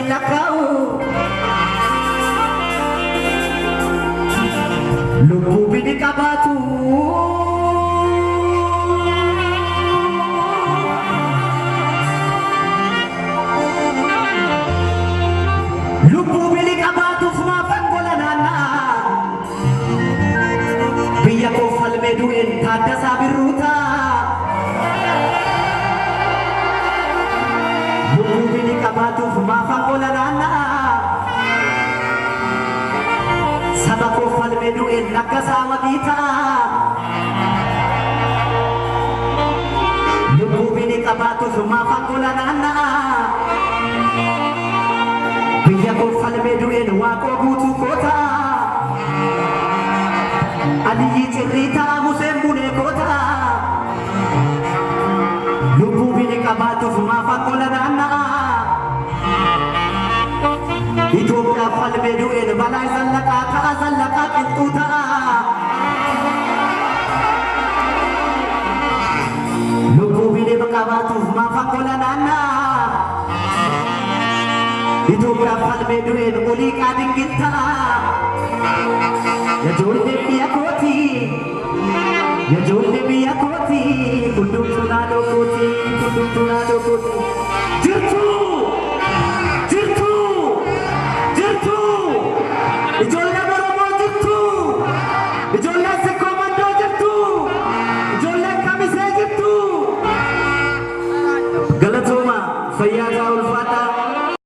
lakau lubu bini kabatu lubu bini kabatu sumafan golanana biya ko falmedu en tanda sabiruta lubu bini kabatu sumafan golanana sabako falmedu en nakasawa kita lubu bini kabatu sumafan golanana biya ko falmedu en wako butu kota Adi cerita musim bune kota lubu bini kabatu sumafan golanana Ethiopia falmedu en balai zallaka ka zallaka kintuta lubu bini kabatu sumafan golanana Ethiopia falmedu en uli kading kita Ya jolne biya koti kundum tunado koti jirtu